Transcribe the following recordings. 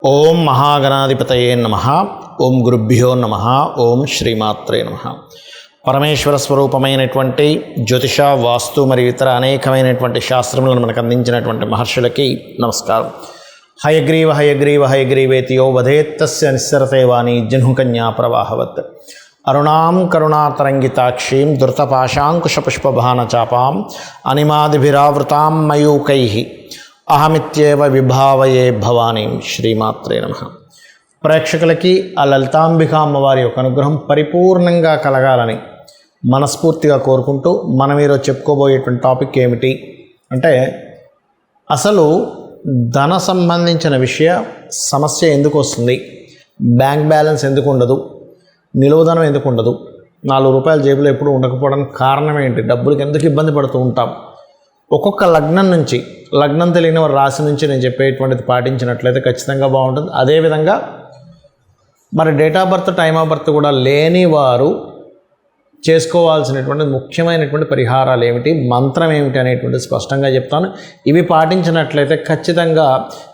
ఓం మహాగణాధిపతయే నమః. ఓం గురుభ్యో నమః. ఓం శ్రీమాత్రే నమః. పరమేశ్వర స్వరూపమైనటువంటి జ్యోతిష, వాస్తు మరియు ఇతర అనేకమైనటువంటి శాస్త్రములను మనకు అందించినటువంటి మహర్షులకి నమస్కారం. హయగ్రీవ హయగ్రీవ హయగ్రీవేతియో వధేత్తస్య నిస్సరతే వాణి జహ్నుకన్యా ప్రవాహవత్. అరుణాం కరుణాతరంగితాక్షీం ధృతపాశాంకుశపుష్పభానచాపాం అనిమాదిభిరావృతాం మయూకైః అహమిత్యేవ విభావయే భవానీం. శ్రీమాత్రే నమః. ప్రేక్షకులకి ఆ లలితాంబిక అమ్మవారి యొక్క అనుగ్రహం పరిపూర్ణంగా కలగాలని మనస్ఫూర్తిగా కోరుకుంటూ మనం ఈరోజు చెప్పుకోబోయేటువంటి టాపిక్ ఏమిటి అంటే, అసలు ధన సంబంధించిన సమస్య ఎందుకు వస్తుంది, బ్యాంక్ బ్యాలెన్స్ ఎందుకు ఉండదు, నిలువధనం ఎందుకు ఉండదు, 4 రూపాయల జేబులో ఎప్పుడు ఉండకపోవడానికి కారణం ఏంటి, డబ్బులకి ఎందుకు ఇబ్బంది పడుతూ ఉంటాం, ఒక్కొక్క లగ్నం తెలియని వారి రాశి నుంచి నేను చెప్పేటువంటిది పాటించినట్లయితే ఖచ్చితంగా బాగుంటుంది. అదేవిధంగా మరి date of birth, time of birth కూడా లేని వారు చేసుకోవాల్సినటువంటి ముఖ్యమైనటువంటి పరిహారాలు ఏమిటి, మంత్రం ఏమిటి అనేటువంటిది స్పష్టంగా చెప్తాను. ఇవి పాటించినట్లయితే ఖచ్చితంగా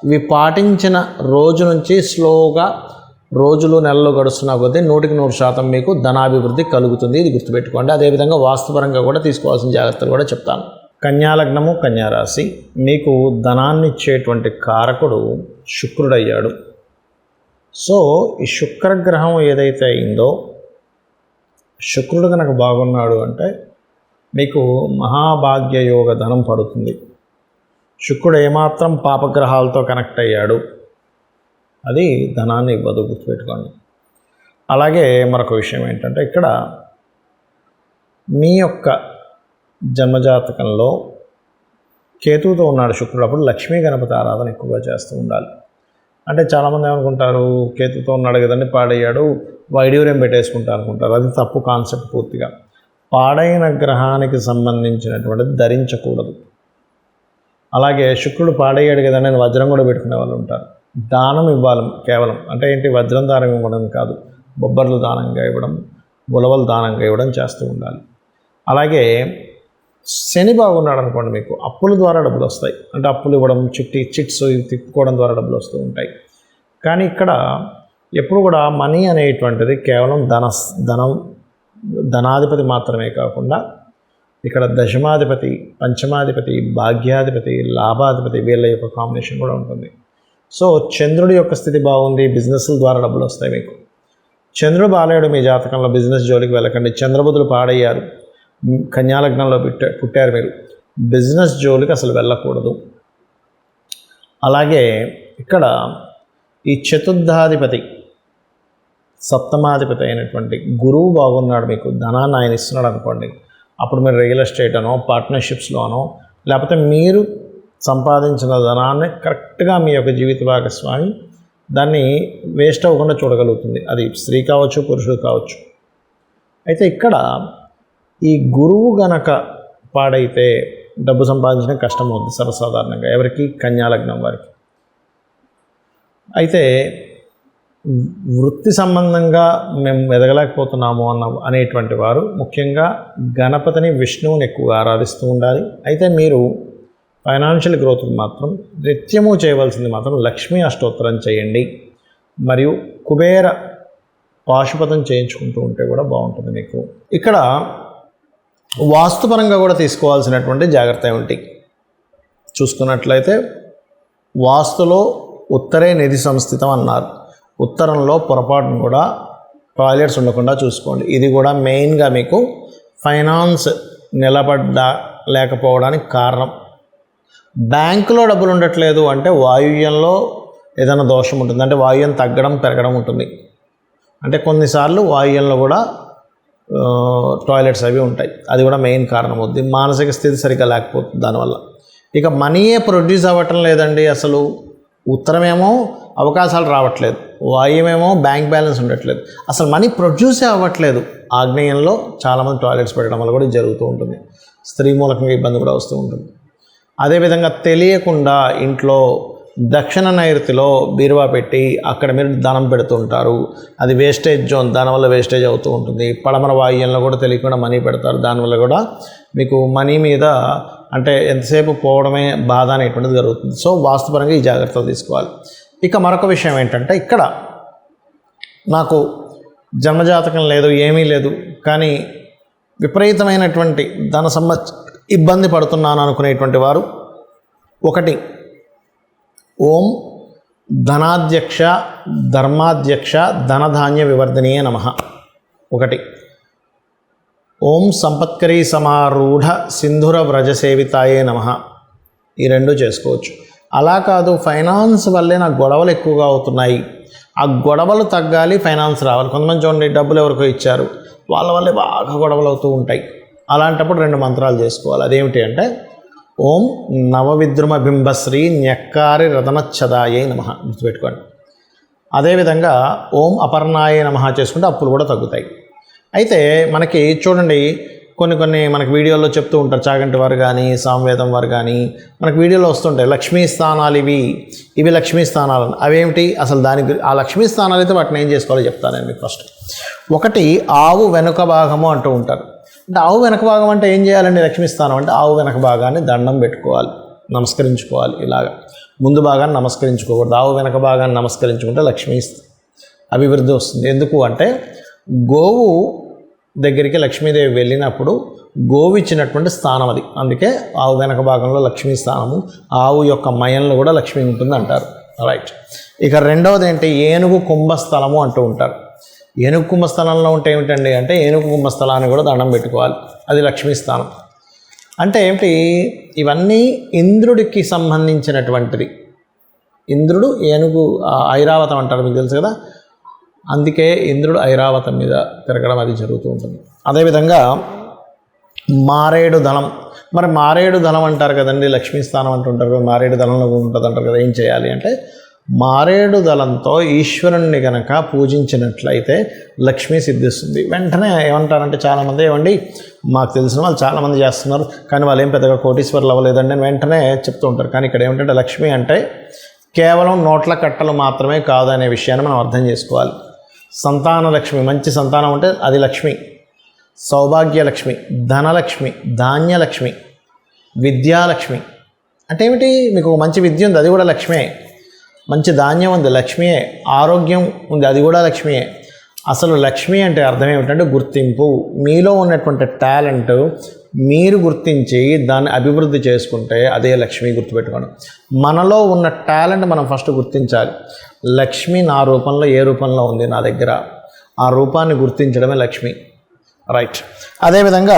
ఇవి పాటించిన రోజు నుంచి స్లోగా రోజులు నెలలు గడుస్తున్న కొద్దీ 100% మీకు ధనాభివృద్ధి కలుగుతుంది. ఇది గుర్తుపెట్టుకోండి. అదేవిధంగా వాస్తుపరంగా కూడా తీసుకోవాల్సిన జాగ్రత్తలు కూడా చెప్తాను. కన్యాలగ్నము, కన్యారాశి, మీకు ధనాన్ని ఇచ్చేటువంటి కారకుడు శుక్రుడయ్యాడు. సో ఈ శుక్రగ్రహం ఏదైతే అయిందో, శుక్రుడు కనుక బాగున్నాడు అంటే మీకు మహాభాగ్యయోగ ధనం పడుతుంది. శుక్రుడు ఏమాత్రం పాపగ్రహాలతో కనెక్ట్ అయ్యాడు, అది ధనాన్ని ఇవ్వదు, గుర్తుపెట్టుకోండి. అలాగే మరొక విషయం ఏంటంటే, ఇక్కడ మీ యొక్క జన్మజాతకంలో కేతువుతో ఉన్నాడు శుక్రుడు, అప్పుడు లక్ష్మీ గణపతి ఆరాధన ఎక్కువగా చేస్తూ ఉండాలి. అంటే చాలామంది ఏమనుకుంటారు, కేతువుతో ఉన్నాడు కదండి పాడయ్యాడు, వైడ్యూర్యం పెట్టేసుకుంటారు అనుకుంటారు. అది తప్పు కాన్సెప్ట్. పూర్తిగా పాడైన గ్రహానికి సంబంధించినటువంటిది ధరించకూడదు. అలాగే శుక్రుడు పాడయ్యాడు కదండి అని వజ్రం కూడా పెట్టుకునే వాళ్ళు ఉంటారు. దానం ఇవ్వాలి కేవలం. అంటే ఏంటి, వజ్రం దానం ఇవ్వడం కాదు, బొబ్బర్లు దానంగా ఇవ్వడం, ఉలవలు దానంగా ఇవ్వడం చేస్తూ ఉండాలి. అలాగే శని బాగున్నాడు అనుకోండి, మీకు అప్పుల ద్వారా డబ్బులు వస్తాయి. అంటే అప్పులు ఇవ్వడం, చిట్స్ తిప్పుకోవడం ద్వారా డబ్బులు వస్తూ ఉంటాయి. కానీ ఇక్కడ ఎప్పుడు కూడా మనీ అనేటువంటిది కేవలం ధనాధిపతి మాత్రమే కాకుండా ఇక్కడ దశమాధిపతి, పంచమాధిపతి, భాగ్యాధిపతి, లాభాధిపతి, వీళ్ళ యొక్క కాంబినేషన్ కూడా ఉంటుంది. సో చంద్రుడి యొక్క స్థితి బాగుంది, బిజినెస్ల ద్వారా డబ్బులు వస్తాయి మీకు. చంద్రుడు బాలేడు మీ జాతకంలో, బిజినెస్ జోలికి వెళ్ళకండి. చంద్రబుధులు పాడయ్యారు, కన్యాలగ్నంలో పుట్టారు మీరు, బిజినెస్ జోలికి అసలు వెళ్ళకూడదు. అలాగే ఇక్కడ ఈ చతుర్థాధిపతి, సప్తమాధిపతి అయినటువంటి గురువు బాగున్నాడు, మీకు ధనాన్ని ఆయన ఇస్తున్నాడు అనుకోండి. అప్పుడు మీరు రియల్ ఎస్టేట్ అనో, పార్ట్నర్షిప్స్లోనో, లేకపోతే మీరు సంపాదించిన ధనాన్ని కరెక్ట్గా మీ యొక్క జీవిత భాగస్వామి దాన్ని వేస్ట్ అవ్వకుండా చూడగలుగుతుంది. అది స్త్రీ కావచ్చు, పురుషుడు కావచ్చు. అయితే ఇక్కడ ఈ గురువు గనక పాడైతే డబ్బు సంపాదించడం కష్టం అవుతుంది సర్వసాధారణంగా ఎవరికి, కన్యాలగ్నం వారికి. అయితే వృత్తి సంబంధంగా మేము ఎదగలేకపోతున్నాము అనేటువంటి వారు ముఖ్యంగా గణపతిని, విష్ణువుని ఎక్కువగా ఆరాధిస్తూ ఉండాలి. అయితే మీరు ఫైనాన్షియల్ గ్రోత్కి మాత్రం నిత్యము చేయవలసింది మాత్రం లక్ష్మీ అష్టోత్తరం చేయండి, మరియు కుబేర పాశుపతం చేయించుకుంటూ ఉంటే కూడా బాగుంటుంది మీకు. ఇక్కడ వాస్తుపరంగా కూడా తీసుకోవాల్సినటువంటి జాగ్రత్త ఏమిటి చూసుకున్నట్లయితే, వాస్తులో ఉత్తరే నిధి సంస్థితం అన్నారు. ఉత్తరంలో పొరపాటును కూడా టాయిలెట్స్ ఉండకుండా చూసుకోండి. ఇది కూడా మెయిన్గా మీకు ఫైనాన్స్ లేకపోవడానికి కారణం. బ్యాంకులో డబ్బులు ఉండట్లేదు అంటే వాయువ్యంలో ఏదైనా దోషం ఉంటుంది. అంటే వాయువ్యం తగ్గడం పెరగడం ఉంటుంది. అంటే కొన్నిసార్లు వాయువ్యంలో కూడా టాయిలెట్స్ అవి ఉంటాయి. అది కూడా మెయిన్ కారణం అవుతుంది. మానసిక స్థితి సరిగ్గా లేకపోతుంది దానివల్ల. ఇక మనీయే ప్రొడ్యూస్ అవ్వటం లేదండి. అసలు ఉత్తరమేమో అవకాశాలు రావట్లేదు, వాయువ్యమేమో బ్యాంక్ బ్యాలెన్స్ ఉండట్లేదు, అసలు మనీ ప్రొడ్యూసే అవ్వట్లేదు. ఆగ్నేయంలో చాలామంది టాయిలెట్స్ పెట్టడం వల్ల కూడా జరుగుతూ ఉంటుంది. స్త్రీ మూలకంగా ఇబ్బంది కూడా వస్తూ ఉంటుంది. అదేవిధంగా తెలియకుండా ఇంట్లో దక్షిణ నైరుతిలో బీరువా పెట్టి అక్కడ మీరు ధనం పెడుతుంటారు. అది వేస్టేజ్ జోన్, దానివల్ల వేస్టేజ్ అవుతూ ఉంటుంది. పడమర వాయువ్యంలో కూడా తెలియకుండా మనీ పెడతారు, దానివల్ల కూడా మీకు మనీ మీద అంటే ఎంతసేపు పోవడమే బాధ అనేటువంటిది జరుగుతుంది. సో వాస్తుపరంగా ఈ జాగ్రత్తలు తీసుకోవాలి. ఇక మరొక విషయం ఏంటంటే, ఇక్కడ నాకు జన్మజాతకం లేదు, ఏమీ లేదు, కానీ విపరీతమైనటువంటి ధన ఇబ్బంది పడుతున్నాను అనుకునేటువంటి వారు, ఒకటి ఓం ధనాధ్యక్ష ధర్మాధ్యక్ష ధనధాన్య వివర్ధనీయ నమః, ఒకటి ఓం సంపత్కరీ సమారూఢ సింధుర వ్రజ సేవితాయే నమః, ఈ రెండు చేసుకోవచ్చు. అలా కాదు, ఫైనాన్స్ వల్లే నాకు గొడవలు ఎక్కువగా అవుతున్నాయి, ఆ గొడవలు తగ్గాలి, ఫైనాన్స్ రావాలి. కొంతమంది చూడండి, డబ్బులు ఎవరికో ఇచ్చారు, వాళ్ళ వల్లే బాగా గొడవలు అవుతూ ఉంటాయి. అలాంటప్పుడు 2 మంత్రాలు చేసుకోవాలి. అదేమిటి అంటే, ఓం నవవిద్రుమ బింబశ్రీ న్యక్కారి రతనచ్చదాయే నమః, గుర్తుపెట్టుకోండి. అదేవిధంగా ఓం అపర్ణాయే నమః చేసుకుంటే అప్పులు కూడా తగ్గుతాయి. అయితే మనకి చూడండి, కొన్ని మనకి వీడియోలో చెప్తూ ఉంటారు, చాగంటి వారు కానీ సామవేదం వారు కానీ మనకు వీడియోలో వస్తుంటాయి, లక్ష్మీ స్థానాలు ఇవి లక్ష్మీ స్థానాలు. అవేమిటి అసలు? ఆ లక్ష్మీ స్థానాలు అయితే వాటిని ఏం చేసుకోవాలో చెప్తాను నేను మీకు. ఫస్ట్ ఒకటి ఆవు వెనుక భాగము అంటూ ఉంటారు. అంటే ఆవు వెనక భాగం అంటే ఏం చేయాలండి? లక్ష్మీ స్థానం అంటే ఆవు వెనక భాగాన్ని దండం పెట్టుకోవాలి, నమస్కరించుకోవాలి. ఇలాగా ముందు భాగాన్ని నమస్కరించుకోకూడదు, ఆవు వెనక భాగాన్ని నమస్కరించుకుంటే లక్ష్మీ అభివృద్ధి వస్తుంది. ఎందుకు అంటే, గోవు దగ్గరికి లక్ష్మీదేవి వెళ్ళినప్పుడు గోవు ఇచ్చినటువంటి స్థానం అది, అందుకే ఆవు వెనక భాగంలో లక్ష్మీ స్థానము, ఆవు యొక్క మయంలో కూడా లక్ష్మి ఉంటుంది అంటారు. రైట్. ఇక రెండవది ఏంటి? ఏనుగు కుంభస్థలము అంటూ ఉంటారు. ఏనుగు కుంభస్థలంలో ఉంటే ఏమిటండి అంటే, ఏనుగు కుంభస్థలాన్ని కూడా దండం పెట్టుకోవాలి, అది లక్ష్మీ స్థానం. అంటే ఏమిటి? ఇవన్నీ ఇంద్రుడికి సంబంధించినటువంటిది. ఇంద్రుడు ఏనుగు ఐరావతం అంటారు, మీకు తెలుసు కదా, అందుకే ఇంద్రుడు ఐరావతం మీద తిరగడం అది జరుగుతూ ఉంటుంది. అదేవిధంగా మారేడు దళం, మరి మారేడు దళం అంటారు కదండి, లక్ష్మీ స్థానం అంటుంటారు కదా, మారేడు దళంలో ఉంటుంది అంటారు కదా. ఏం చేయాలి అంటే, మారేడు దళంతో ఈశ్వరుణ్ణి కనుక పూజించినట్లయితే లక్ష్మీ సిద్ధిస్తుంది. వెంటనే ఏమంటారంటే చాలామంది, ఏమండి మాకు తెలిసిన వాళ్ళు చాలామంది చేస్తున్నారు, కానీ వాళ్ళు ఏం పెద్దగా కోటీశ్వరులు అవ్వలేదండి అని వెంటనే చెప్తూ ఉంటారు. కానీ ఇక్కడ ఏమిటంటే, లక్ష్మి అంటే కేవలం నోట్ల కట్టలు మాత్రమే కాదు అనే విషయాన్ని మనం అర్థం చేసుకోవాలి. సంతాన లక్ష్మి, మంచి సంతానం ఉంటే అది లక్ష్మి, సౌభాగ్యలక్ష్మి, ధనలక్ష్మి, ధాన్యలక్ష్మి, విద్యాలక్ష్మి. అంటే ఏమిటి? మీకు మంచి విద్య ఉంది, అది కూడా లక్ష్మే. మంచి ధాన్యం ఉంది, లక్ష్మియే. ఆరోగ్యం ఉంది, అది కూడా లక్ష్మియే. అసలు లక్ష్మి అంటే అర్థం ఏమిటంటే గుర్తింపు. మీలో ఉన్నటువంటి టాలెంట్ మీరు గుర్తించి దాన్ని అభివృద్ధి చేసుకుంటే అదే లక్ష్మి. గుర్తుపెట్టుకోండి, మనలో ఉన్న టాలెంట్ మనం ఫస్ట్ గుర్తించాలి. లక్ష్మి నా రూపంలో ఏ రూపంలో ఉంది నా దగ్గర, ఆ రూపాన్ని గుర్తించడమే లక్ష్మి. రైట్. అదేవిధంగా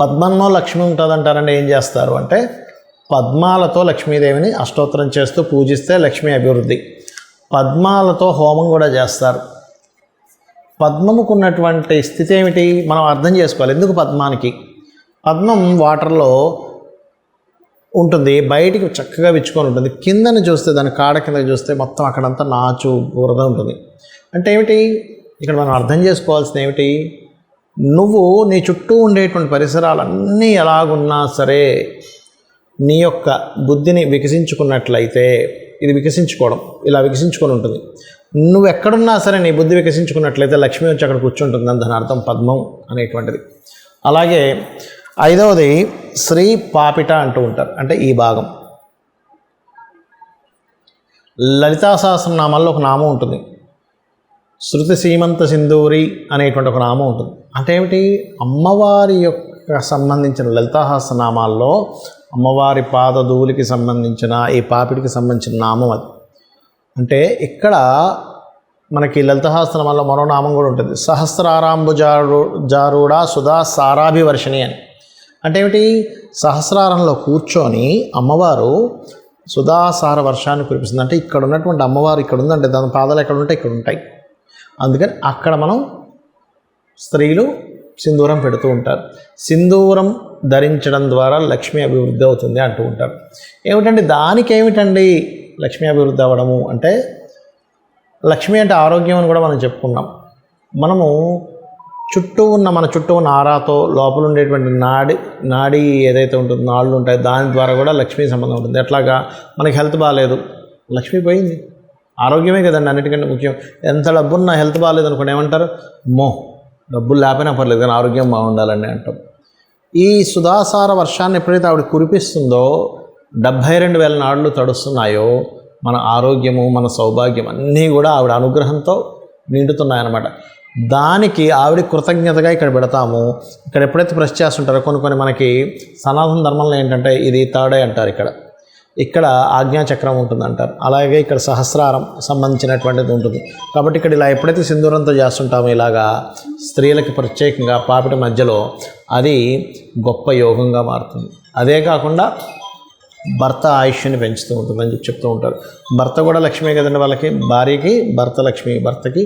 పద్మంలో లక్ష్మి ఉంటుందంటారంటే ఏం చేస్తారు అంటే, పద్మాలతో లక్ష్మీదేవిని అష్టోత్తరం చేస్తూ పూజిస్తే లక్ష్మీ అభివృద్ధి. పద్మాలతో హోమం కూడా చేస్తారు. పద్మముకు ఉన్నటువంటి స్థితి ఏమిటి మనం అర్థం చేసుకోవాలి. ఎందుకు పద్మానికి? పద్మం వాటర్లో ఉంటుంది, బయటికి చక్కగా విచ్చుకొని ఉంటుంది. కిందని చూస్తే, దాని కాడ కింద చూస్తే మొత్తం అక్కడంతా నాచు బురద ఉంటుంది. అంటే ఏమిటి? ఇక్కడ మనం అర్థం చేసుకోవాల్సింది ఏమిటి? నువ్వు నీ చుట్టూ ఉండేటువంటి పరిసరాలన్నీ ఎలాగున్నా సరే నీ యొక్క బుద్ధిని వికసించుకున్నట్లయితే, ఇది వికసించుకోవడం ఇలా వికసించుకొని ఉంటుంది. నువ్వు ఎక్కడున్నా సరే నీ బుద్ధి వికసించుకున్నట్లయితే లక్ష్మి వచ్చి అక్కడ కూర్చుంటుంది అని దాని అర్థం పద్మం అనేటువంటిది. అలాగే ఐదవది శ్రీ పాపిట అంటూ ఉంటారు. అంటే ఈ భాగం లలితా సహస్రనామాల్లో ఒక నామం ఉంటుంది, శృతి సీమంత సింధూరి అనేటువంటి ఒక నామం ఉంటుంది. అంటే ఏమిటి? అమ్మవారి యొక్క సంబంధించిన లలితా సహస్రనామాల్లో అమ్మవారి పాదధూలికి సంబంధించిన ఈ పాపిడికి సంబంధించిన నామం అది. అంటే ఇక్కడ మనకి లలిత సహస్రనామాల్లో మరో నామం కూడా ఉంటుంది, సహస్రారాంబుజారూఢ సుధా సారాభివర్షిణి అని. అంటే ఏమిటి? సహస్రారంలో కూర్చొని అమ్మవారు సుధాసార వర్షాన్ని కురిపిస్తుంది. అంటే ఇక్కడ ఉన్నటువంటి అమ్మవారు ఇక్కడ ఉందంటే దాని పాదాలు ఎక్కడ ఉంటాయి? ఇక్కడ ఉంటాయి. అందుకని అక్కడ మనం స్త్రీలు సింధూరం పెడుతూ ఉంటారు. సింధూరం ధరించడం ద్వారా లక్ష్మీ అభివృద్ధి అవుతుంది అంటూ ఉంటారు. ఏమిటండి దానికి ఏమిటండి లక్ష్మీ అభివృద్ధి అవ్వడము అంటే, లక్ష్మి అంటే ఆరోగ్యం అని కూడా మనం చెప్పుకున్నాం. మనము మన చుట్టూ ఉన్న ఆరాతో లోపల ఉండేటువంటి నాడి ఏదైతే ఉంటుందో, నాళ్ళు ఉంటాయి, దాని ద్వారా కూడా లక్ష్మీ సంబంధం ఉంటుంది. ఎట్లాగా? మనకి హెల్త్ బాగాలేదు, లక్ష్మి పోయింది. ఆరోగ్యమే కదండి అన్నిటికంటే ముఖ్యం. ఎంత డబ్బున్నా హెల్త్ బాగాలేదు అనుకోండి, ఏమంటారు? డబ్బులు లేకపోయినా పర్లేదు కానీ ఆరోగ్యం బాగుండాలని అంటాం. ఈ సుధాసార వర్షాన్ని ఎప్పుడైతే ఆవిడ కురిపిస్తుందో, 72,000 నాడులు తడుస్తున్నాయో, మన ఆరోగ్యము, మన సౌభాగ్యం అన్నీ కూడా ఆవిడ అనుగ్రహంతో నిండుతున్నాయన్నమాట. దానికి ఆవిడ కృతజ్ఞతగా ఇక్కడ పెడతాము. ఇక్కడ ఎప్పుడైతే ప్రెస్ చేస్తుంటారో కొన్ని మనకి సనాతన ధర్మంలో ఏంటంటే ఇది థర్డ్ ఐ అంటారు, ఇక్కడ ఆజ్ఞాచక్రం ఉంటుందంటారు. అలాగే ఇక్కడ సహస్రారం సంబంధించినటువంటిది ఉంటుంది. కాబట్టి ఇక్కడ ఇలా ఎప్పుడైతే సింధూరంతో చేస్తుంటామో ఇలాగా స్త్రీలకి ప్రత్యేకంగా పాపిటి మధ్యలో, అది గొప్ప యోగంగా మారుతుంది. అదే కాకుండా భర్త ఆయుష్ని పెంచుతూ ఉంటుందని చెప్తూ ఉంటారు. భర్త కూడా లక్ష్మీ కదండి, వాళ్ళకి భార్యకి భర్త లక్ష్మి, భర్తకి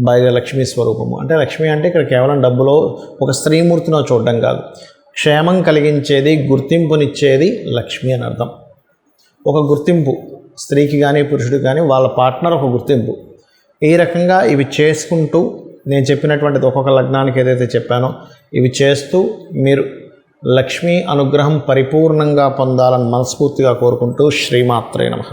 భార్య లక్ష్మీ స్వరూపము. అంటే లక్ష్మి అంటే ఇక్కడ కేవలం డబ్బులో ఒక స్త్రీమూర్తిలో చూడడం కాదు, క్షేమం కలిగించేది, గుర్తింపునిచ్చేది లక్ష్మి అని అర్థం. ఒక గుర్తింపు స్త్రీకి కానీ పురుషుడికి కానీ వాళ్ళ పార్ట్నర్ ఒక గుర్తింపు. ఈ రకంగా ఇవి చేసుకుంటూ నేను చెప్పినటువంటిది ఒక్కొక్క లగ్నానికి ఏదైతే చెప్పానో ఇవి చేస్తూ మీరు లక్ష్మీ అనుగ్రహం పరిపూర్ణంగా పొందాలని మనస్ఫూర్తిగా కోరుకుంటూ శ్రీమాత్రే నమః.